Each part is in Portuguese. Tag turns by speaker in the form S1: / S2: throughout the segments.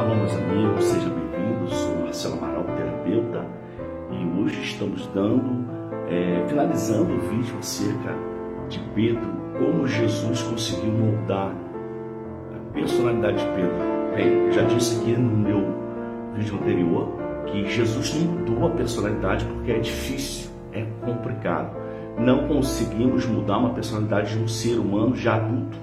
S1: Shalom, meus amigos, sejam bem-vindos. Sou Marcelo Amaral, terapeuta, e hoje estamos finalizando o vídeo acerca de Pedro, como Jesus conseguiu moldar a personalidade de Pedro. Bem, eu já disse aqui no meu vídeo anterior que Jesus não mudou a personalidade porque é difícil, é complicado. Não conseguimos mudar uma personalidade de um ser humano já adulto,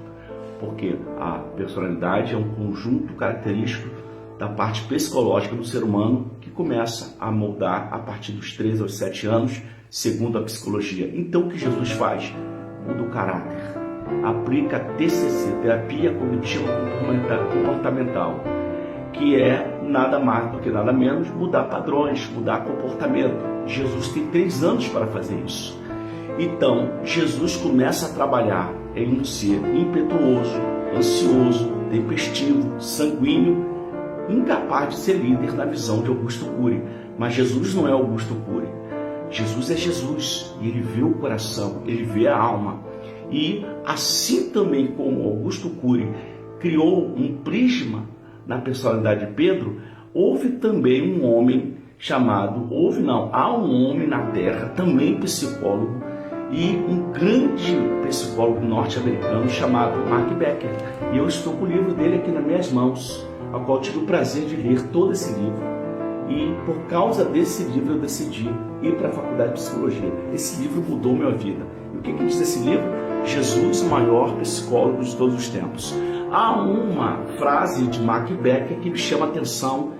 S1: porque a personalidade é um conjunto característico da parte psicológica do ser humano que começa a moldar a partir dos 3 aos 7 anos, segundo a psicologia. Então o que Jesus faz? Muda o caráter, aplica TCC, terapia cognitiva comportamental, que é nada mais do que nada menos mudar padrões, mudar comportamento. Jesus tem 3 anos para fazer isso. Então, Jesus começa a trabalhar em um ser impetuoso, ansioso, tempestivo, sanguíneo, incapaz de ser líder na visão de Augusto Cury. Mas Jesus não é Augusto Cury. Jesus é Jesus, e ele vê o coração, ele vê a alma. E assim também como Augusto Cury criou um prisma na personalidade de Pedro, houve também um homem chamado, há um homem na Terra, também psicólogo, e um grande psicólogo norte-americano chamado Mark Becker. E eu estou com o livro dele aqui nas minhas mãos, ao qual tive o prazer de ler todo esse livro. E por causa desse livro eu decidi ir para a faculdade de psicologia. Esse livro mudou minha vida. E o que diz esse livro? Jesus, o maior psicólogo de todos os tempos. Há uma frase de Mark Becker que me chama a atenção,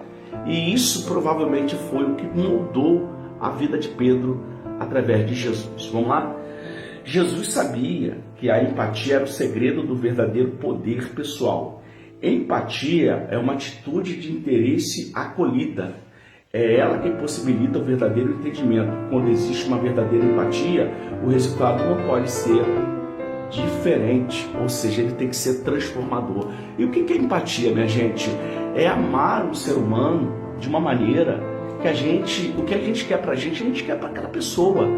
S1: e isso provavelmente foi o que moldou a vida de Pedro através de Jesus. Vamos lá? Jesus sabia que a empatia era o segredo do verdadeiro poder pessoal. Empatia é uma atitude de interesse acolhida. É ela que possibilita o verdadeiro entendimento. Quando existe uma verdadeira empatia, o resultado não pode ser diferente, ou seja, ele tem que ser transformador. E o que é empatia, minha gente? É amar o ser humano de uma maneira que o que a gente quer pra gente, a gente quer para aquela pessoa.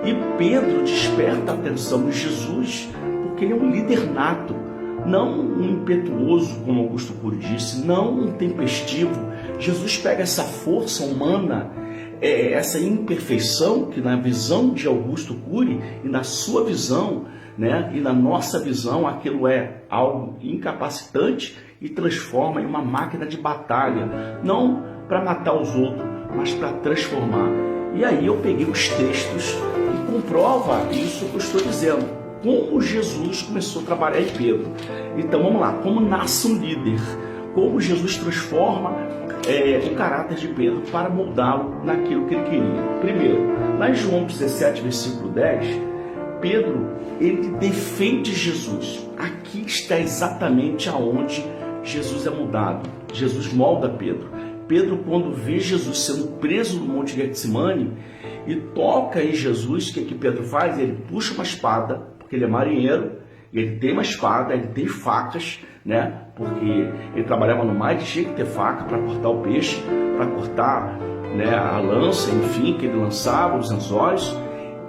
S1: E Pedro desperta a atenção de Jesus, porque ele é um líder nato, não um impetuoso, como Augusto Cury disse, não um tempestivo. Jesus pega essa força humana, essa imperfeição, que na visão de Augusto Cury e na sua visão, e na nossa visão, aquilo é algo incapacitante, e transforma em uma máquina de batalha, não para matar os outros, mas para transformar. E aí eu peguei os textos que comprovam isso que eu estou dizendo, como Jesus começou a trabalhar em Pedro. Então vamos lá, como nasce um líder, como Jesus transforma o caráter de Pedro para moldá-lo naquilo que ele queria. Primeiro, lá em João 17, versículo 10, Pedro, ele defende Jesus. Aqui está exatamente aonde Jesus é moldado. Jesus molda Pedro. Pedro, quando vê Jesus sendo preso no Monte Getsemane e toca em Jesus, o que Pedro faz? Ele puxa uma espada, porque ele é marinheiro, ele tem uma espada, ele tem facas, porque ele trabalhava no mar e tinha que ter faca para cortar o peixe, para cortar a lança, enfim, que ele lançava, os anzóis.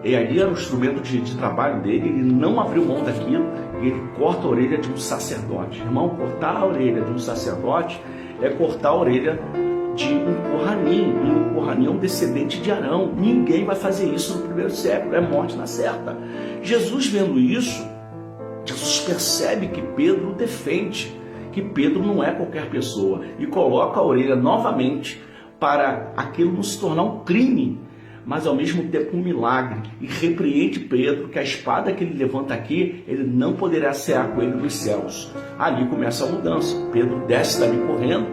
S1: E ali era o instrumento de trabalho dele. Ele não abriu mão daquilo, e ele corta a orelha de um sacerdote. Irmão, cortar a orelha de um sacerdote é cortar a orelha de um Kohanim. E um Kohanim é um descendente de Arão. Ninguém vai fazer isso no primeiro século, é morte na certa. Jesus, vendo isso, Jesus percebe que Pedro o defende, que Pedro não é qualquer pessoa, e coloca a orelha novamente para aquilo não se tornar um crime, mas ao mesmo tempo um milagre, e repreende Pedro que a espada que ele levanta aqui, ele não poderá cear com ele nos céus. Ali começa a mudança. Pedro desce dali correndo,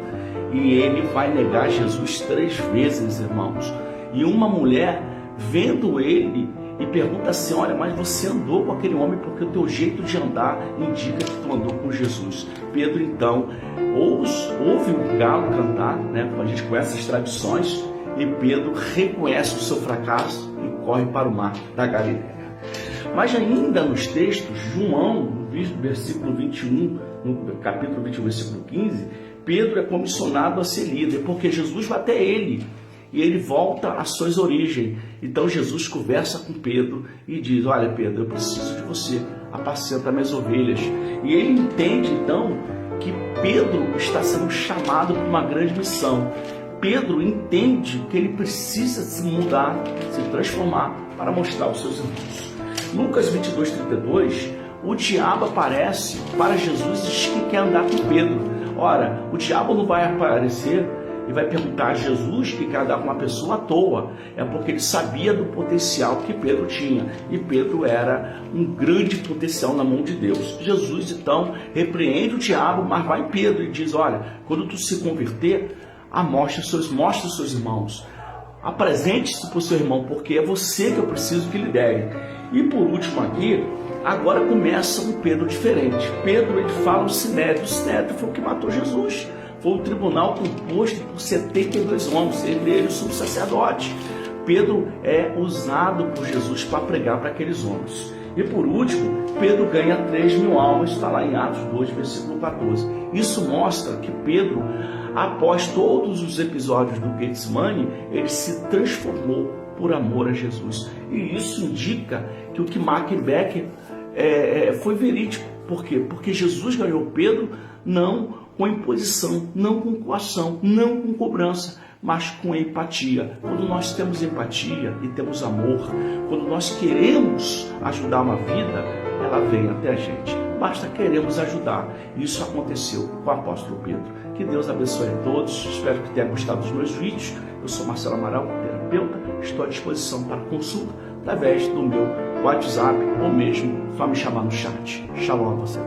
S1: e ele vai negar Jesus 3 vezes, irmãos. E uma mulher, vendo ele, e pergunta assim: olha, mas você andou com aquele homem porque o teu jeito de andar indica que tu andou com Jesus. Pedro então ouve o galo cantar, a gente conhece as tradições, e Pedro reconhece o seu fracasso e corre para o mar da Galileia. Mas ainda nos textos, João, no versículo 21, no capítulo 21, versículo 15, Pedro é comissionado a ser líder, porque Jesus vai até ele, e ele volta às suas origens. Então Jesus conversa com Pedro e diz: olha, Pedro, eu preciso de você, apacenta minhas ovelhas. E ele entende então que Pedro está sendo chamado para uma grande missão. Pedro entende que ele precisa se mudar, se transformar para mostrar aos seus irmãos. Lucas 22:32, o diabo aparece para Jesus e diz que quer andar com Pedro. Ora, o diabo não vai aparecer e vai perguntar a Jesus que quer andar com uma pessoa à toa. É porque ele sabia do potencial que Pedro tinha. E Pedro era um grande potencial na mão de Deus. Jesus, então, repreende o diabo, mas vai em Pedro e diz, olha, quando tu se converter, mostre os seus irmãos. Apresente-se para o seu irmão, porque é você que eu preciso que lidere. E por último aqui, agora começa um Pedro diferente. Pedro, ele fala o Sinédrio. O Sinédrio foi o que matou Jesus. Foi um tribunal composto por 72 homens, entre eles o sumo sacerdote. Pedro é usado por Jesus para pregar para aqueles homens. E por último, Pedro ganha 3.000 almas, está lá em Atos 2, versículo 14. Isso mostra que Pedro, após todos os episódios do Getsemane, ele se transformou por amor a Jesus. E isso indica que o que Mark Becker foi verídico. Por quê? Porque Jesus ganhou Pedro não com imposição, não com coação, não com cobrança, mas com empatia. Quando nós temos empatia e temos amor, quando nós queremos ajudar uma vida, ela vem até a gente. Basta queremos ajudar. Isso aconteceu com o apóstolo Pedro. Que Deus abençoe a todos. Espero que tenha gostado dos meus vídeos. Eu sou Marcelo Amaral, terapeuta. Estou à disposição para consulta através do meu WhatsApp ou mesmo vá me chamar no chat. Shalom a você.